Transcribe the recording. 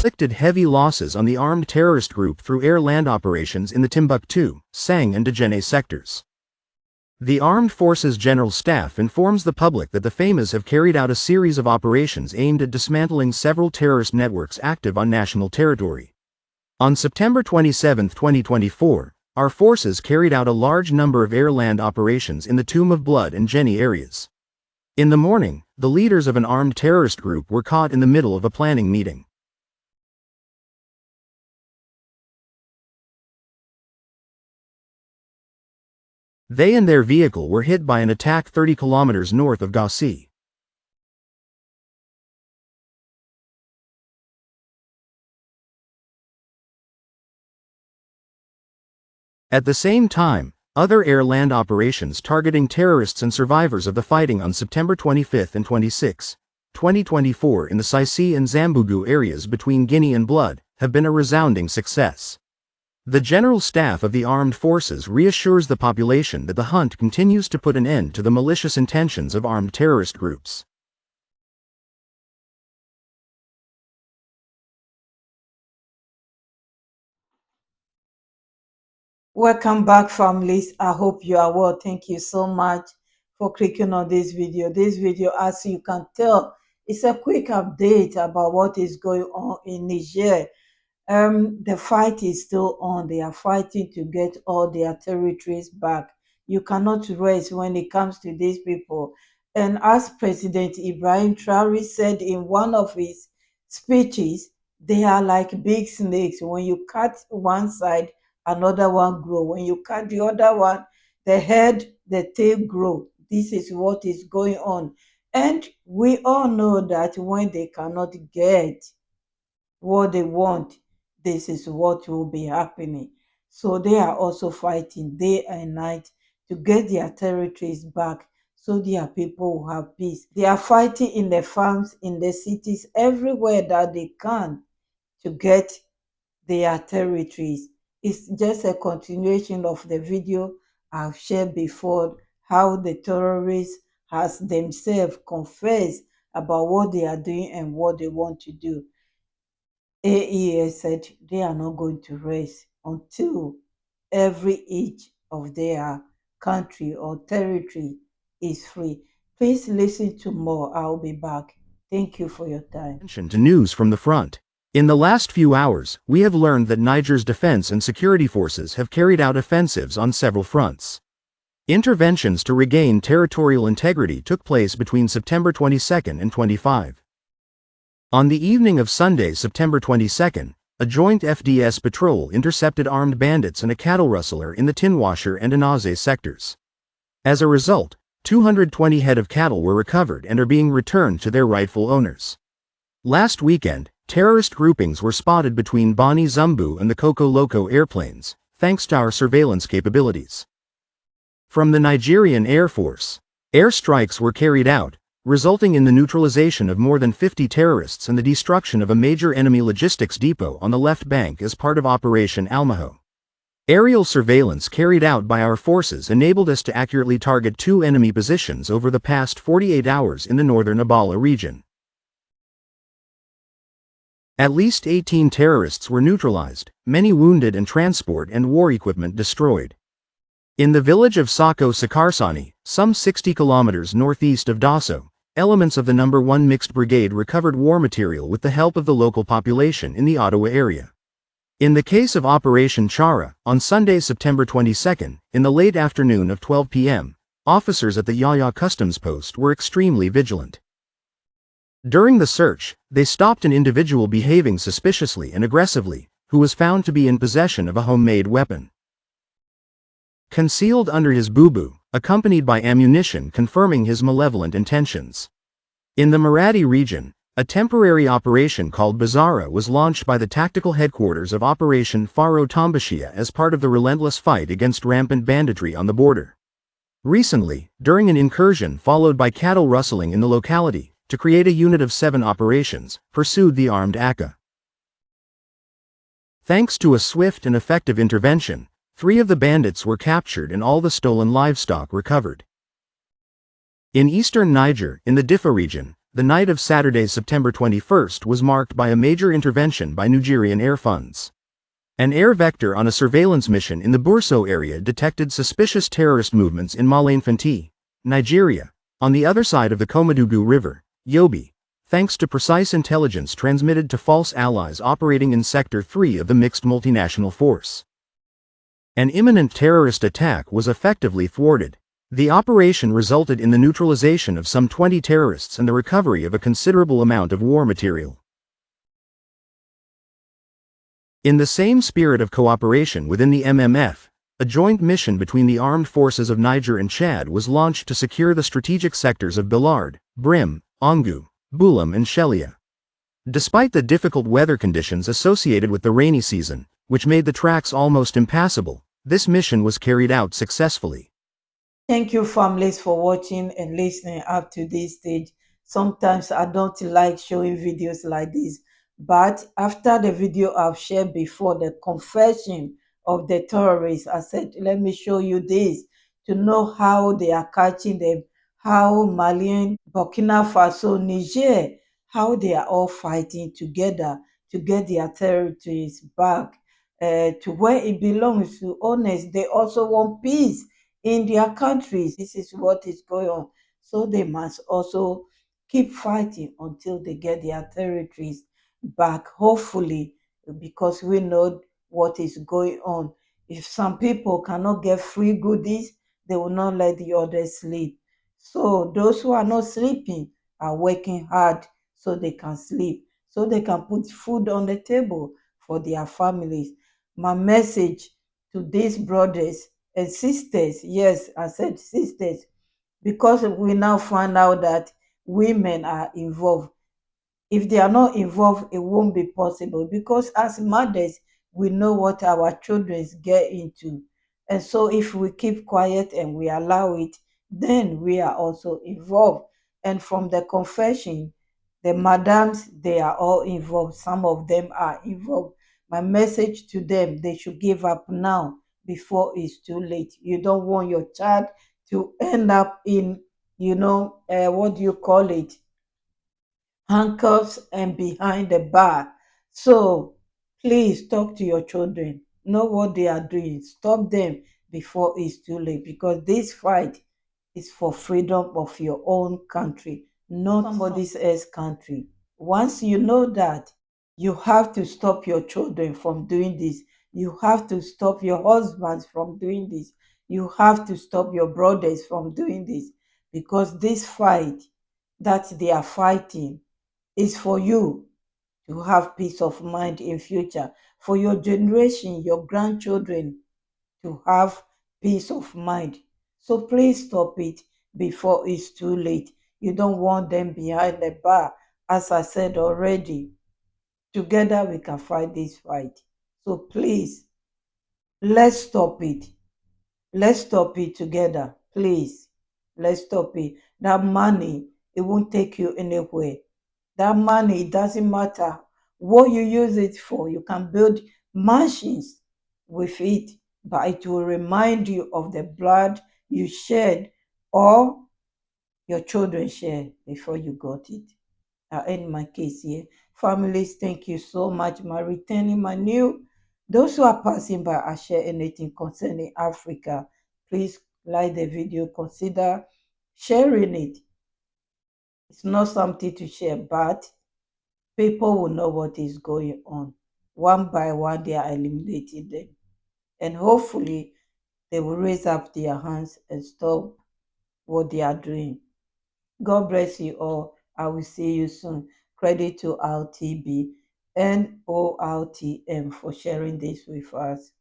inflicted heavy losses on the armed terrorist group through air-land operations in the Timbuktu, Sang and Djenné sectors. The Armed Forces General Staff informs the public that the FAMAs have carried out a series of operations aimed at dismantling several terrorist networks active on national territory. On September 27, 2024, our forces carried out a large number of air-land operations in the Tomb of Blood and Djenné areas. In the morning, the leaders of an armed terrorist group were caught in the middle of a planning meeting. They and their vehicle were hit by an attack 30 kilometers north of Ghazi. At the same time, other air-land operations targeting terrorists and survivors of the fighting on September 25 and 26, 2024 in the Sisi and Zambugu areas between Guinea and Blood have been a resounding success. The General Staff of the Armed Forces reassures the population that the hunt continues to put an end to the malicious intentions of armed terrorist groups. Welcome back, families. I hope you are well. Thank you so much for clicking on this video. This video, as you can tell, is a quick update about what is going on in Niger. The fight is still on. They are fighting to get all their territories back. You cannot rest when it comes to these people. And as President Ibrahim Traoré said in one of his speeches, they are like big snakes. When you cut one side, another one grow. When you cut the other one, the head, the tail grow. This is what is going on. And we all know that when they cannot get what they want, this is what will be happening. So they are also fighting day and night to get their territories back so their people will have peace. They are fighting in the farms, in the cities, everywhere that they can to get their territories. It's just a continuation of the video I've shared before, how the terrorists has themselves confessed about what they are doing and what they want to do. AES said they are not going to rest until every inch of their country or territory is free. Please listen to more. I'll be back. Thank you for your time. To news from the front. In the last few hours, we have learned that Niger's defense and security forces have carried out offensives on several fronts. Interventions to regain territorial integrity took place between September 22 and 25. On the evening of Sunday, September 22, a joint FDS patrol intercepted armed bandits and a cattle rustler in the Tinwasher and Anaze sectors. As a result, 220 head of cattle were recovered and are being returned to their rightful owners. Last weekend, terrorist groupings were spotted between Bani Zumbu and the Koko Loco airplanes, thanks to our surveillance capabilities. From the Nigerian Air Force, airstrikes were carried out, resulting in the neutralization of more than 50 terrorists and the destruction of a major enemy logistics depot on the left bank as part of Operation Almaho. Aerial surveillance carried out by our forces enabled us to accurately target 2 enemy positions over the past 48 hours in the northern Abala region. At least 18 terrorists were neutralized, many wounded and transport and war equipment destroyed. In the village of Sako Sakarsani, some 60 kilometers northeast of Daso, elements of the No. 1 Mixed Brigade recovered war material with the help of the local population in the Ottawa area. In the case of Operation Chara, on Sunday, September 22, in the late afternoon of 12 p.m., officers at the Yaya Customs Post were extremely vigilant. During the search, they stopped an individual behaving suspiciously and aggressively, who was found to be in possession of a homemade weapon. Concealed under his bubu, accompanied by ammunition confirming his malevolent intentions. In the Maradi region, a temporary operation called Bazara was launched by the tactical headquarters of Operation Faro Tambashia as part of the relentless fight against rampant banditry on the border. Recently, during an incursion followed by cattle rustling in the locality, to create a unit of 7 operations, pursued the armed ACA. Thanks to a swift and effective intervention, 3 of the bandits were captured and all the stolen livestock recovered. In eastern Niger, in the Diffa region, the night of Saturday, September 21st was marked by a major intervention by Nigerian air funds. An air vector on a surveillance mission in the Burso area detected suspicious terrorist movements in Malanfanti, Nigeria, on the other side of the Komadugu River, Yobe, thanks to precise intelligence transmitted to false allies operating in Sector 3 of the mixed multinational force. An imminent terrorist attack was effectively thwarted. The operation resulted in the neutralization of some 20 terrorists and the recovery of a considerable amount of war material. In the same spirit of cooperation within the MMF, a joint mission between the armed forces of Niger and Chad was launched to secure the strategic sectors of Billard, Brim, Ongu, Bulam and Shelia. Despite the difficult weather conditions associated with the rainy season, which made the tracks almost impassable, this mission was carried out successfully. Thank you, families, for watching and listening up to this stage. Sometimes I don't like showing videos like this, but after the video I've shared before, the confession of the terrorists, I said, let me show you this to know how they are catching them, how Malian, Burkina Faso, Niger, how they are all fighting together to get their territories back to where it belongs. To honest, they also want peace in their countries. This is what is going on. So they must also keep fighting until they get their territories back, hopefully, because we know what is going on. If some people cannot get free goodies, they will not let the others sleep. So those who are not sleeping are working hard so they can sleep, so they can put food on the table for their families. My message to these brothers and sisters, yes, I said sisters, because we now find out that women are involved. If they are not involved, it won't be possible, because as mothers, we know what our children get into. And so if we keep quiet and we allow it, then we are also involved. And from the confession, the madams, they are all involved. Some of them are involved. My message to them, they should give up now before it's too late. You don't want your child to end up in, what do you call it? Handcuffs and behind the bar. So please talk to your children. Know what they are doing. Stop them before it's too late, because this fight is for freedom of your own country, not somebody else's country. Once you know that, you have to stop your children from doing this. You have to stop your husbands from doing this. You have to stop your brothers from doing this, because this fight that they are fighting is for you to have peace of mind in future, for your generation, your grandchildren to have peace of mind. So please stop it before it's too late. You don't want them behind the bar. As I said already, together we can fight this fight. So please, let's stop it. Let's stop it together. Please, let's stop it. That money, it won't take you anywhere. That money, it doesn't matter what you use it for. You can build mansions with it, but it will remind you of the blood you shed or your children shared before you got it. I'll end my case here. Families, thank you so much. My returning, my new. Those who are passing by, I share anything concerning Africa. Please like the video, consider sharing it. It's not something to share, but people will know what is going on. One by one, they are eliminating them. And hopefully, they will raise up their hands and stop what they are doing. God bless you all. I will see you soon. Credit to RTB and ORTM for sharing this with us.